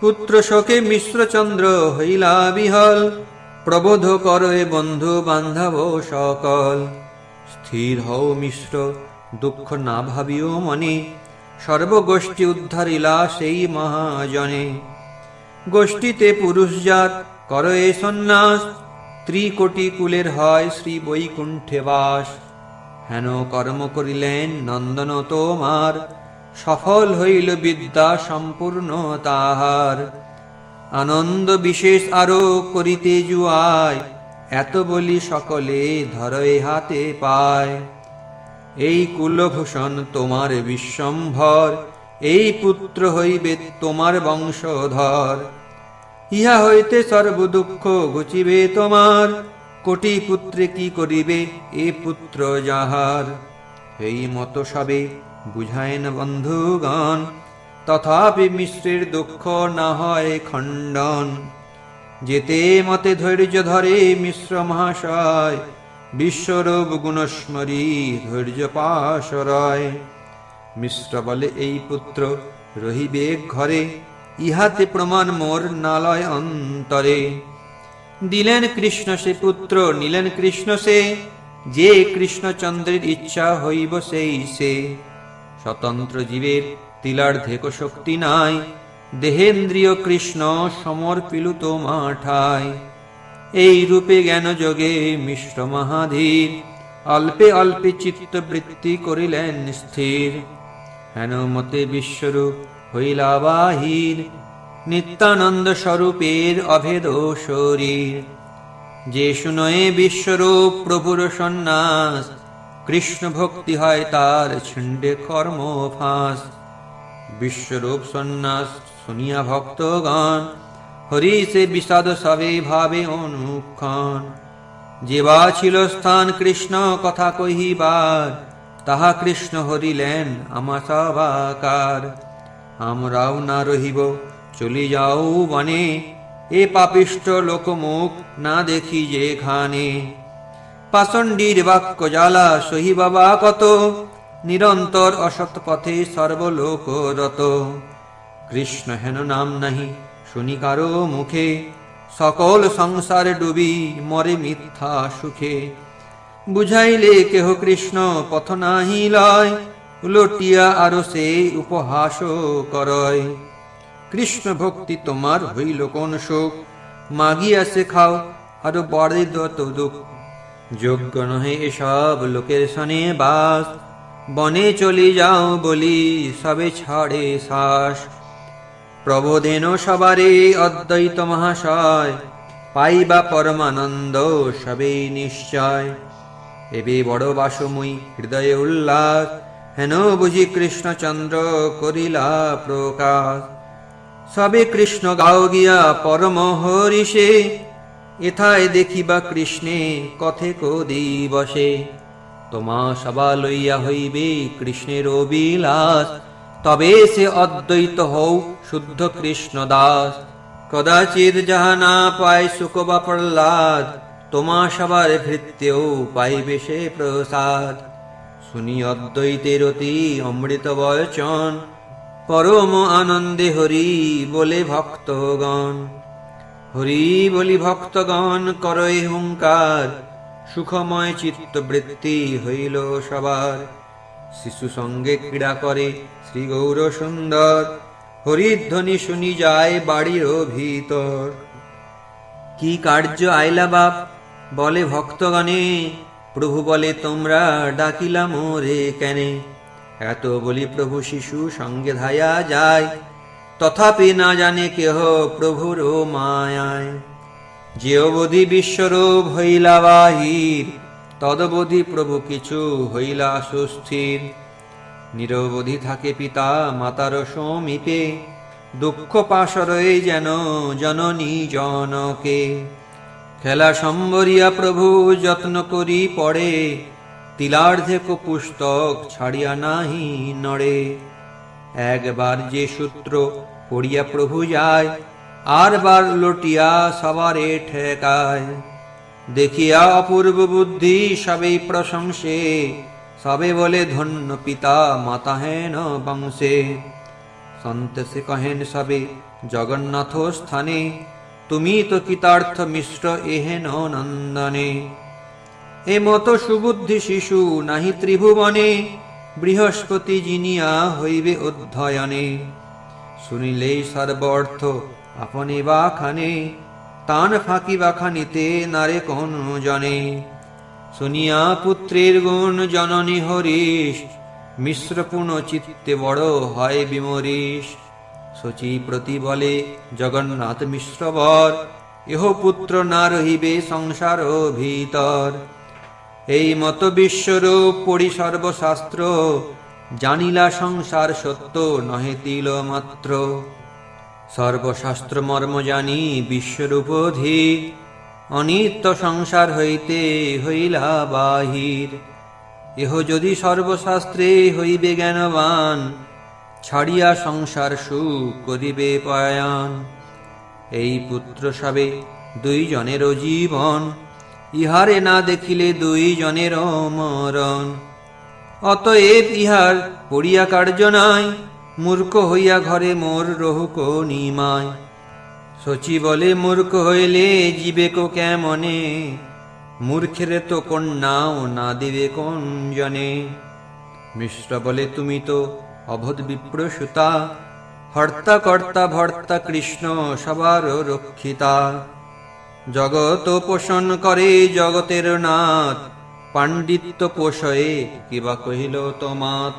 পুত্র শোকে মিশ্রচন্দ্র হইলা বিহল, প্রবোধ করয়ে বন্ধু বান্ধব সকল। স্থির হও মিশ্র, দুঃখ না ভাবিও মনে, সর্বগোষ্ঠী উদ্ধারিলা সেই মহাজনে। গোষ্ঠীতে পুরুষ জাত করয়ে সন্ন্যাস, ত্রিকোটি কুলের হয় শ্রী বৈকুণ্ঠে বাস। হেন কর্ম করিলেন নন্দন তোমার, সফল হইল বিদ্যা সম্পূর্ণ তাহার। আনন্দ বিশেষ আরো করিতে জুয়ায়, এত বলি সকলে ধরয়ে হাতে পায়। এই কুলভূষণ তোমার বিশ্বম্ভর, এই পুত্র হইবে তোমার বংশধর। ইহা হইতে সর্ব দুঃখ ঘুচিবে তোমার, কোটি পুত্রে কি করিবে এ পুত্র যাহার। এই মত সবে বুঝায়েন বন্ধুগণ, তথাপি মিশ্রের দুঃখ না হয় খণ্ডন। যেতে মতে ধৈর্য ধরে মিশ্র মহাশয়, বিশ্বরূপ গুণস্মরী ধৈর্য পাশরয়। মিশ্র বলে এই পুত্র রহিবে ঘরে, ইহাতে প্রমাণ মোর নালয় অন্তরে। দিলেন কৃষ্ণ সে পুত্র নিলেন কৃষ্ণ সে, যে কৃষ্ণচন্দ্রের ইচ্ছা হইব সেই সে। স্বতন্ত্র জীবের তিলার্ধে কো শক্তি নাই, দেহেন্দ্রিয় কৃষ্ণ সমর্পিল তোমাঠায়। এই রূপে জ্ঞান যোগে মিশ্র মহাধীর, অল্পে অল্পে চিত্তবৃত্তি করিলেন স্থির। হেন মতে বিশ্বরূপ হইলা বাহির, নিত্যানন্দ স্বরূপের অভেদ শরীর। যে শুনয়ে বিশ্বরূপ প্রভুর সন্ন্যাস, কৃষ্ণ ভক্তি হয় তার ছিন্ডে কর্ম ফাঁস। বিশ্বরূপ সন্ন্যাস শুনিয়া ভক্তগণ, হরি সে বিষাদ সবে ভাবে অনুক্ষণ। যেবা ছিল স্থান কৃষ্ণ কথা কহিবার, তাহা কৃষ্ণ হরিলেন আমা সবাকার। আমরাও না রহিব চলি যাও বনে, এ পাপিষ্ট লোকমুখ না দেখি যেখানে। পাষণ্ডীর বাক্য জ্বালা সহিবাবা কত, নিরন্তর অসৎ পথে সর্বলোক রত। কৃষ্ণ হেন নাম নাহি শুনি কারো মুখে, সকল সংসারে ডুবি মরে মিথ্যা সুখে। বুঝাইলে কেহ কৃষ্ণ পথ নাহি লয়, উলটিয়া আরো সে উপহাস করয়। কৃষ্ণ ভক্তি তোমার হইল কোন সুখ, মাগিয়া সে খাও আরো বড়ে দত দুঃখ। যোগ্য নহে এসব লোকের সনে বাস, বনে চলি যাও বলি সবে ছাড়ে শ্বাস। প্রবোধেন সবারে অদ্বৈত মহাশয়, পাইবা পরমানন্দ সবেই নিশ্চয়। এবে বড় বাসমুই হৃদয়ে উল্লাস, হেন বুঝি কৃষ্ণচন্দ্র করিলা প্রকাশ। সবে কৃষ্ণ গাও গিয়া পরম হরিষে, এথায় দেখিবা কৃষ্ণে কথে কো দিবসে। তোমা সবা লইয়া হইবে কৃষ্ণের অবিলাস, তবে সে অদ্বৈত হও শুদ্ধ কৃষ্ণ দাস। কদাচিৎ যাহা না পায় সুখ বা প্রহ্লাদ, তোমা সবার ভৃত্যেও পাইবে সে প্রসাদ। শুনি অদ্বৈতের অতি অমৃত বচন, পরম আনন্দে হরি বলে ভক্তগণ। হরি বলি ভক্তগণ করয় হুঙ্কার, সুখময় চিত্তবৃত্তি হইল সবার। শিশু সঙ্গে ক্রীড়া করে শ্রী গৌর সুন্দর, হরিধ্বনি শুনি যায় বাড়ির ভিতর। কি কার্য আইলা বাপ বলে ভক্তগণে, প্রভু বলে তোমরা ডাকিলা মোরে কেনে। এত বলি প্রভু শিশু সঙ্গে ধায়া যায়, তথাপি না জানে কেহ প্রভুর মায়ায়। যে অবধি বিশ্বরূপ হইলা বাহির, তদবধি প্রভু কিছু হইলা সুস্থির। নিরবধি থাকে পিতা মাতার সমীপে, দুঃখ পাশরয়ে যেন জননী জনকে। খেলা সম্বরিয়া প্রভু যত্ন করি পড়ে, তিলার্ধে কো পুস্তক ছাড়িয়া নাহি নড়ে। একবার যে সূত্র পড়িয়া প্রভু যায়, আর বার লটিয়া সবারে ঠেকায়। দেখিয়া অপূর্ব বুদ্ধি সবেই প্রশংসে, সবে বলে ধন্য পিতা মাতা হেন বংশে। সন্তেসে কহেন সবে জগন্নাথ স্থানে, তুমি তো কৃতার্থ মিশ্র এহেন নন্দনে। এ মতো সুবুদ্ধি শিশু নাহি ত্রিভুবনে, বৃহস্পতি জিনিয়া হইবে অধ্যয়নে। শুনিলেই সর্ব অর্থ আপনি বাখানে, তান ফাঁকি বাখানিতে নারে কোন জনে। শুনিয়া পুত্রের গুণ জননী হরিশ, মিশ্র পুন চিত্তে বড় হয় বিমরিশ। শচী প্রতি বলে জগন্নাথ মিশ্র বর, এহ পুত্র না রহিবে সংসার ভিতর। এই মত বিশ্বরূপ পড়ি সর্বশাস্ত্র, জানিলা সংসার সত্য নহে তিল মাত্র। সর্বশাস্ত্র মর্ম জানি বিশ্বরূপ অধীর, অনিত্য সংসার হইতে হইলা বাহির। এহ যদি সর্বশাস্ত্রে হইবে জ্ঞানবান, ছাড়িয়া সংসার সুখ করিবে পয়ান। এই পুত্র সবে দুই জনের জীবন, ইহারে না দেখিলে দুই জনের মরণ। অতএব ইহার পড়িয়া কার্য নাই, মূর্খ হইয়া ঘরে মোর রহুক নিমায়। শচী বলে মূর্খ হইলে জীবেক কেমনে, মূর্খের তো কন্যাও না দিবে কোন জনে। মিশ্র বলে তুমি তো অবোধ বিপ্রসুতা, হর্তা কর্তা ভর্তা কৃষ্ণ সবার রক্ষিতা। জগত পোষণ করে জগতের নাথ, পাণ্ডিত্য পোষয়ে কিবা কহিল তোমাত।